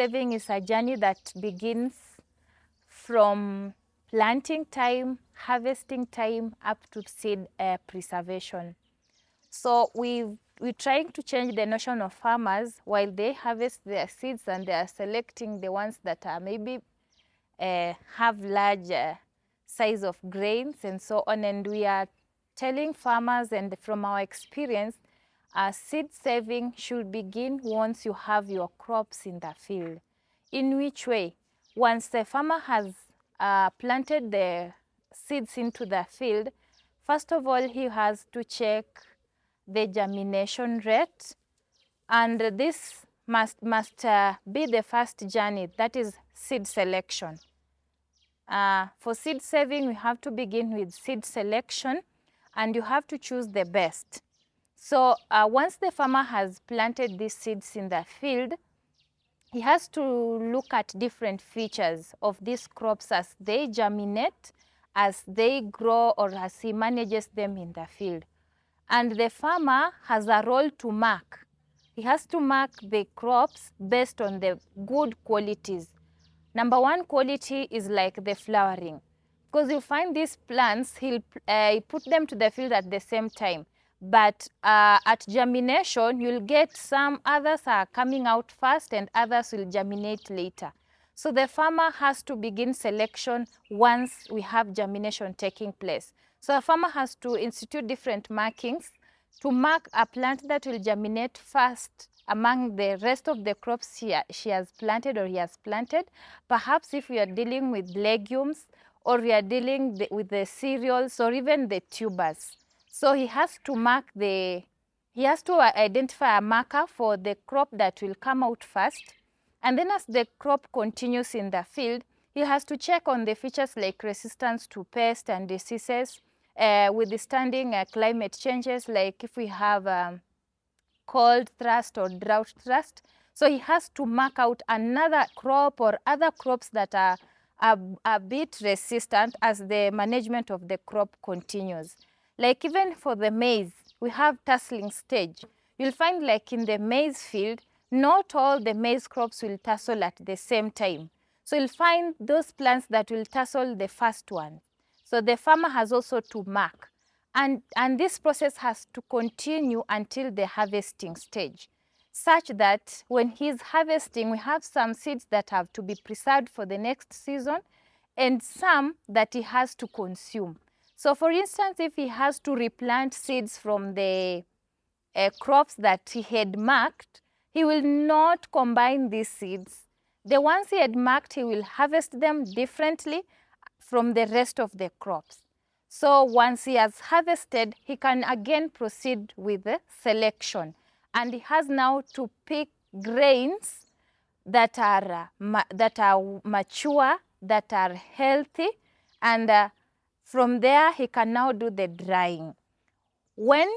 saving is a journey that begins from planting time, harvesting time, up to seed preservation. So we're trying to change the notion of farmers while they harvest their seeds and they are selecting the ones that are maybe have large size of grains and so on. And we are telling farmers, and from our experience, seed saving should begin once you have your crops in the field. In which way? Once the farmer has planted the seeds into the field, first of all, he has to check the germination rate, and this must be the first journey, that is seed selection. For seed saving, we have to begin with seed selection, and you have to choose the best. So once the farmer has planted these seeds in the field, he has to look at different features of these crops as they germinate, as they grow, or as he manages them in the field. And the farmer has a role to mark. He has to mark the crops based on the good qualities. Number one quality is like the flowering, because you find these plants, he'll put them to the field at the same time. But at germination, you'll get some others are coming out first and others will germinate later. So the farmer has to begin selection once we have germination taking place. So a farmer has to institute different markings to mark a plant that will germinate first among the rest of the crops she has planted or he has planted. Perhaps if we are dealing with legumes, or we are dealing with the cereals, or even the tubers. So he has to identify a marker for the crop that will come out first. And then as the crop continues in the field, he has to check on the features like resistance to pests and diseases, withstanding climate changes, like if we have cold thrust or drought thrust. So he has to mark out another crop or other crops that are a bit resistant as the management of the crop continues. Like even for the maize, we have tasseling stage. You'll find like in the maize field, not all the maize crops will tassel at the same time. So you'll find those plants that will tassel the first one. So the farmer has also to mark. And this process has to continue until the harvesting stage, such that when he's harvesting, we have some seeds that have to be preserved for the next season and some that he has to consume. So for instance, if he has to replant seeds from the crops that he had marked, he will not combine these seeds. The ones he had marked, he will harvest them differently from the rest of the crops. So once he has harvested, he can again proceed with the selection. And he has now to pick grains that are mature, that are healthy, and from there he can now do the drying. When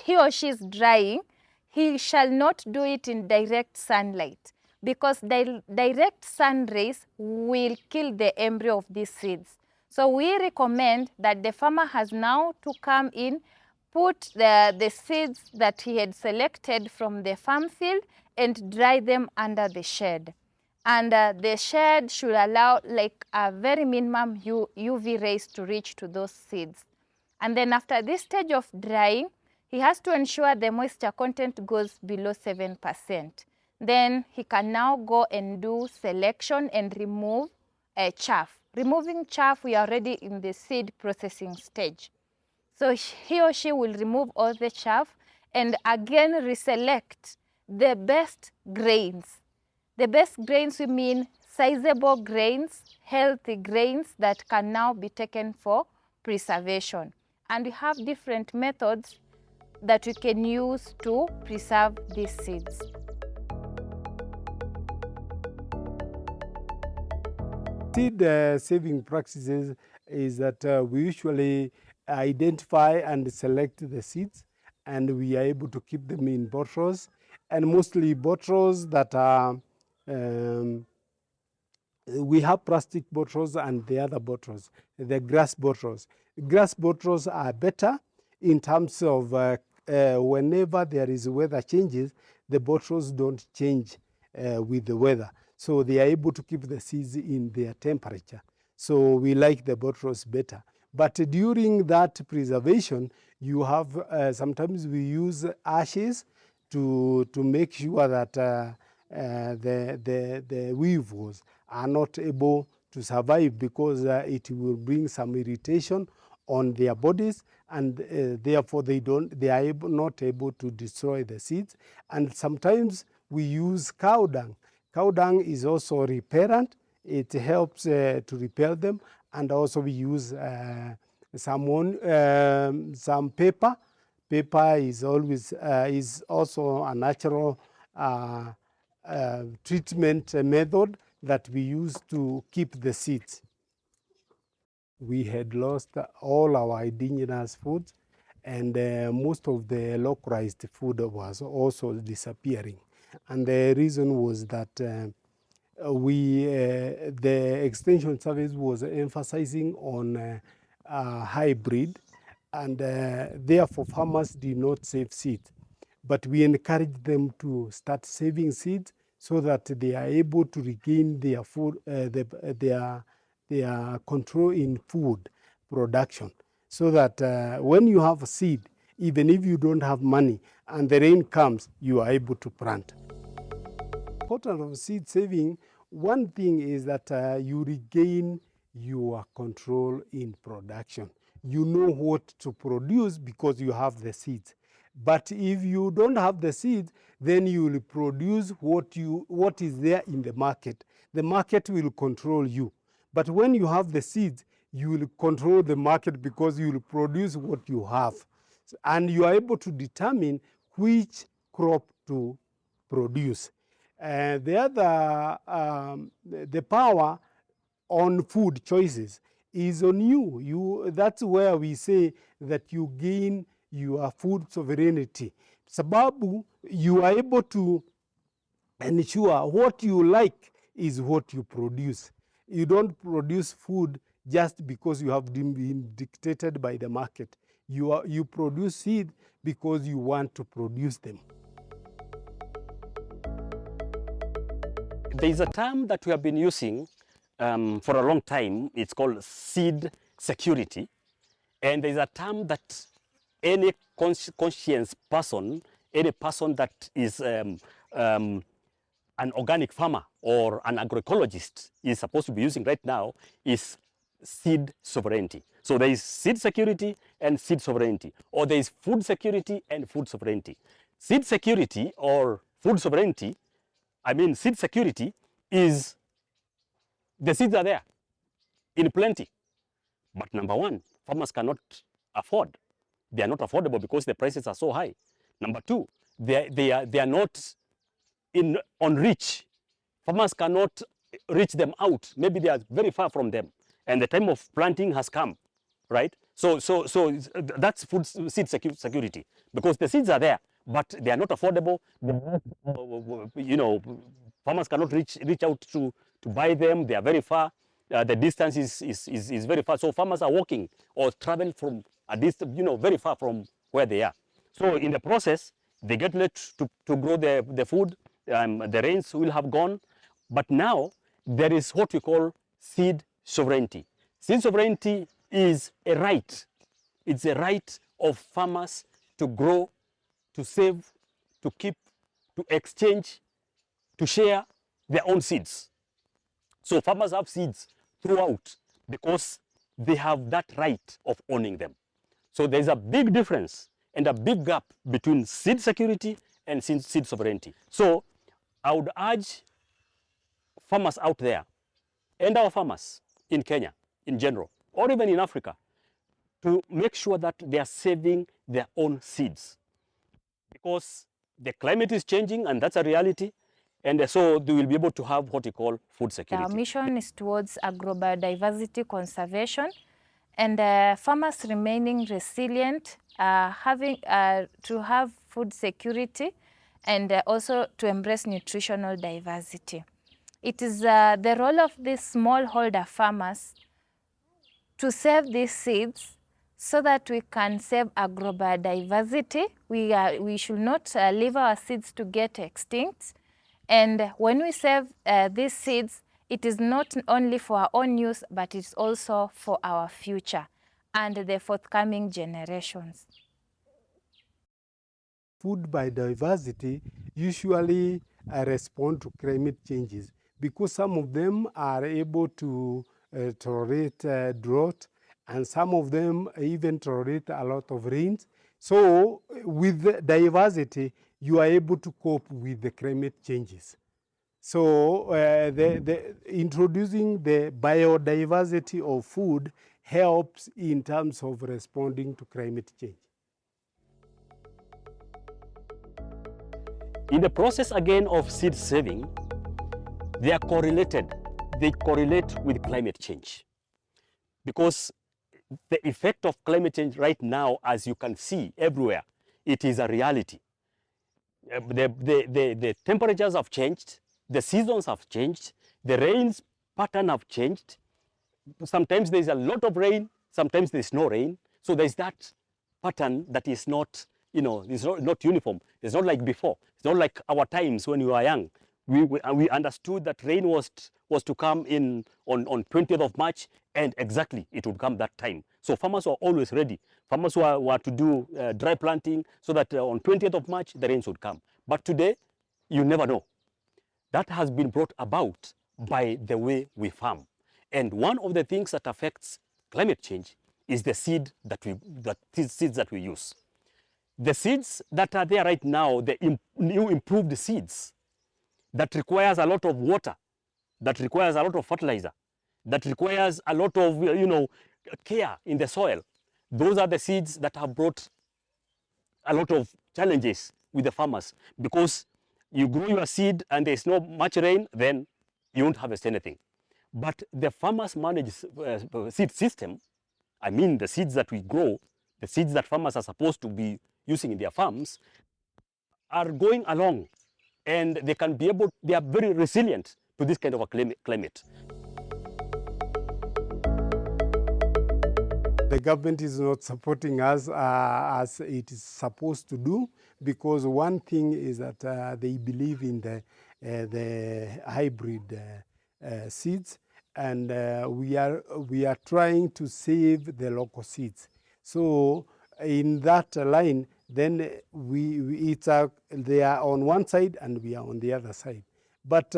he or she is drying, he shall not do it in direct sunlight, because direct sun rays will kill the embryo of these seeds. So we recommend that the farmer has now to come in, put the seeds that he had selected from the farm field and dry them under the shed. And the shed should allow like a very minimum UV rays to reach to those seeds. And then after this stage of drying, he has to ensure the moisture content goes below 7%. Then he can now go and do selection and remove chaff. Removing chaff, we are already in the seed processing stage. So he or she will remove all the chaff and again reselect the best grains. The best grains, we mean sizable grains, healthy grains that can now be taken for preservation. And we have different methods that we can use to preserve these seeds. Seed saving practices is that we usually identify and select the seeds, and we are able to keep them in bottles, and mostly bottles that are, we have plastic bottles and the other bottles, the grass bottles. Grass bottles are better in terms of whenever there is weather changes, the bottles don't change with the weather. So they are able to keep the seeds in their temperature. So we like the bottles better. But during that preservation, you have sometimes we use ashes to make sure that the weevils are not able to survive, because it will bring some irritation on their bodies, and therefore they are not able to destroy the seeds. And sometimes we use cow dung. Cow dung is also repellent. It helps to repel them. And also we use some paper. Paper is always is also a natural treatment method that we use to keep the seeds. We had lost all our indigenous foods, and most of the localized food was also disappearing. And the reason was that the Extension Service was emphasizing on hybrid, and therefore farmers did not save seeds. But we encourage them to start saving seeds so that they are able to regain their food, their control in food production. So that when you have a seed, even if you don't have money and the rain comes, you are able to plant. Importance of seed saving, one thing is that you regain your control in production. You know what to produce because you have the seeds. But if you don't have the seeds, then you will produce what is there in the market. The market will control you. But when you have the seeds, you will control the market because you will produce what you have. And you are able to determine which crop to produce. The other, the power on food choices is on you. That's where we say that you gain your food sovereignty. Sababu, you are able to ensure what you like is what you produce. You don't produce food just because you have been dictated by the market. You produce seed because you want to produce them. There is a term that we have been using for a long time. It's called seed security. And there's a term that any conscious person, any person that is an organic farmer or an agroecologist is supposed to be using right now is seed sovereignty. So there is seed security and seed sovereignty, or there is food security and food sovereignty. Seed security or food sovereignty, I mean seed security is the seeds are there in plenty. But number one, farmers cannot afford. They are not affordable because the prices are so high. Number two, they are not on reach. Farmers cannot reach them out. Maybe they are very far from them. And the time of planting has come, right? So that's food seed security, because the seeds are there, but they are not affordable. Farmers cannot reach out to buy them. They are very far. The distance is very far. So farmers are walking or travel from a distance, very far from where they are. So in the process, they get late to grow the food. The rains will have gone. But now there is what we call seed sovereignty. Seed sovereignty is a right. It's a right of farmers to grow, to save, to keep, to exchange, to share their own seeds. So farmers have seeds throughout because they have that right of owning them. So there's a big difference and a big gap between seed security and seed sovereignty. So I would urge farmers out there and our farmers in Kenya in general, or even in Africa, to make sure that they are saving their own seeds, because the climate is changing and that's a reality. And so they will be able to have what we call food security. Our mission is towards agrobiodiversity conservation, and farmers remaining resilient, to have food security, and also to embrace nutritional diversity. It is the role of these smallholder farmers to save these seeds so that we can save agrobiodiversity. We should not leave our seeds to get extinct. And when we save these seeds, it is not only for our own use, but it's also for our future and the forthcoming generations. Food biodiversity usually respond to climate changes because some of them are able to tolerate drought, and some of them even tolerate a lot of rains. So with diversity, you are able to cope with the climate changes. So introducing the biodiversity of food helps in terms of responding to climate change. In the process again of seed saving, they are correlated. They correlate with climate change, because the effect of climate change right now, as you can see everywhere, it is a reality. The temperatures have changed, the seasons have changed, the rains pattern have changed. Sometimes there's a lot of rain, sometimes there's no rain. So there's that pattern that is not, it's not uniform. It's not like before. It's not like our times when we were young. We understood that rain was to come in on 20th of March, and exactly it would come that time. So farmers were always ready. Farmers were to do dry planting so that on 20th of March the rains would come. But today, you never know. That has been brought about by the way we farm. And one of the things that affects climate change is the seeds that we use. The seeds that are there right now, the new improved seeds that requires a lot of water, that requires a lot of fertilizer, that requires a lot of care in the soil. Those are the seeds that have brought a lot of challenges with the farmers, because you grow your seed and there's not much rain, then you won't harvest anything. But the farmers manage seed system, I mean the seeds that we grow, the seeds that farmers are supposed to be using in their farms, are going along, and they are very resilient to this kind of a climate. The government is not supporting us as it is supposed to do, because one thing is that they believe in the hybrid seeds, and we are trying to save the local seeds. So in that line, then they are on one side and we are on the other side. But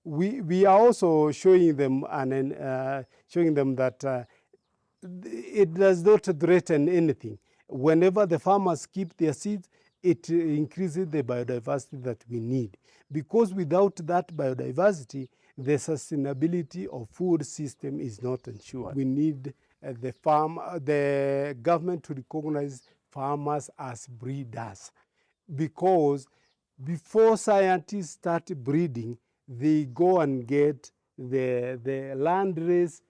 we are also showing them that it does not threaten anything. Whenever the farmers keep their seeds, it increases the biodiversity that we need. Because without that biodiversity, the sustainability of food system is not ensured. We need the government to recognize farmers as breeders, because before scientists start breeding, they go and get the land race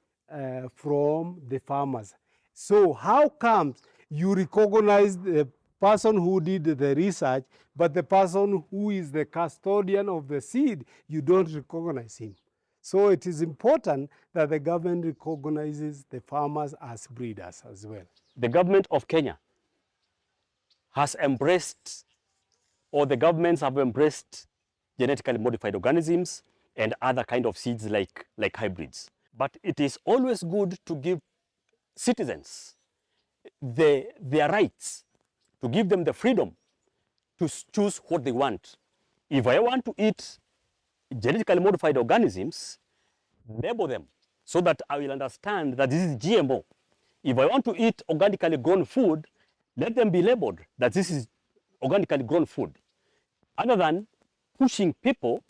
from the farmers. So how comes you recognize the person who did the research, but the person who is the custodian of the seed, you don't recognize him? So it is important that the government recognizes the farmers as breeders as well. The government of Kenya has embraced, or the governments have embraced, genetically modified organisms and other kind of seeds like hybrids. But it is always good to give citizens their rights, to give them the freedom to choose what they want. If I want to eat genetically modified organisms, label them so that I will understand that this is GMO. If I want to eat organically grown food, let them be labeled that this is organically grown food. Other than pushing people,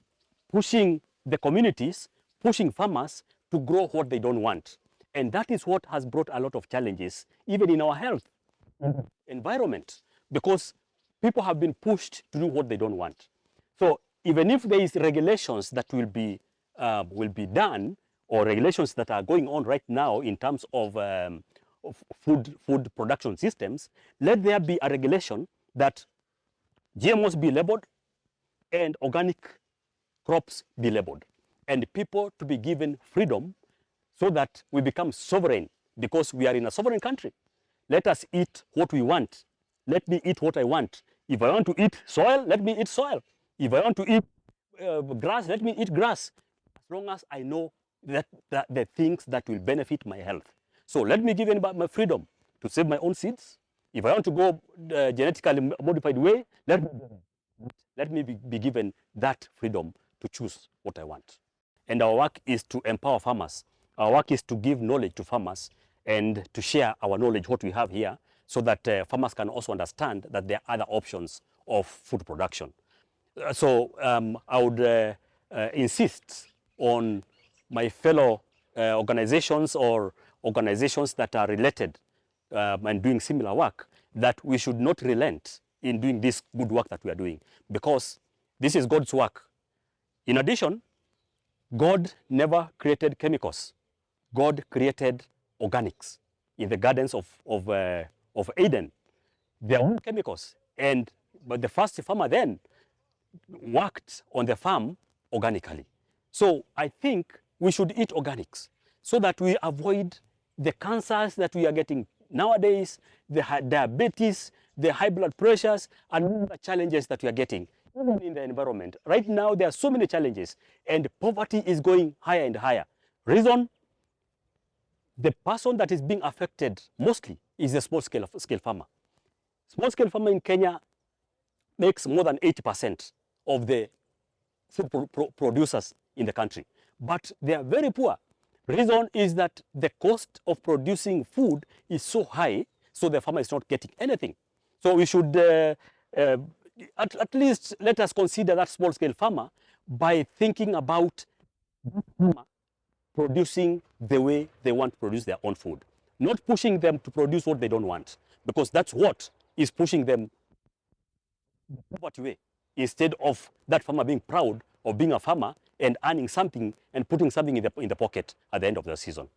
pushing the communities, pushing farmers to grow what they don't want. And that is what has brought a lot of challenges, even in our health environment, because people have been pushed to do what they don't want. So even if there is regulations that will be done, or regulations that are going on right now in terms of food production systems, let there be a regulation that GMOs be labeled and organic crops be labeled, and people to be given freedom so that we become sovereign, because we are in a sovereign country. Let us eat what we want. Let me eat what I want. If I want to eat soil, let me eat soil. If I want to eat grass, let me eat grass, as long as I know that the things that will benefit my health. So let me give anybody my freedom to save my own seeds. If I want to go genetically modified way, let me be given that freedom to choose what I want. And our work is to empower farmers. Our work is to give knowledge to farmers and to share our knowledge, what we have here, so that farmers can also understand that there are other options of food production. I would insist on my fellow organizations or organizations that are related and doing similar work, that we should not relent in doing this good work that we are doing, because this is God's work. In addition, God never created chemicals. God created organics in the gardens of Eden. There are chemicals, but the first farmer then worked on the farm organically. So I think we should eat organics so that we avoid the cancers that we are getting nowadays, the diabetes, the high blood pressures, and the challenges that we are getting even in the environment. Right now, there are so many challenges, and poverty is going higher and higher. Reason, the person that is being affected mostly is the small-scale farmer. Small-scale farmer in Kenya makes more than 80% of the food producers in the country, but they are very poor. Reason is that the cost of producing food is so high, so the farmer is not getting anything. So we should at least let us consider that small-scale farmer by thinking about producing the way they want to produce their own food, not pushing them to produce what they don't want, because that's what is pushing them the poverty way, instead of that farmer being proud of being a farmer and earning something and putting something in the pocket at the end of the season.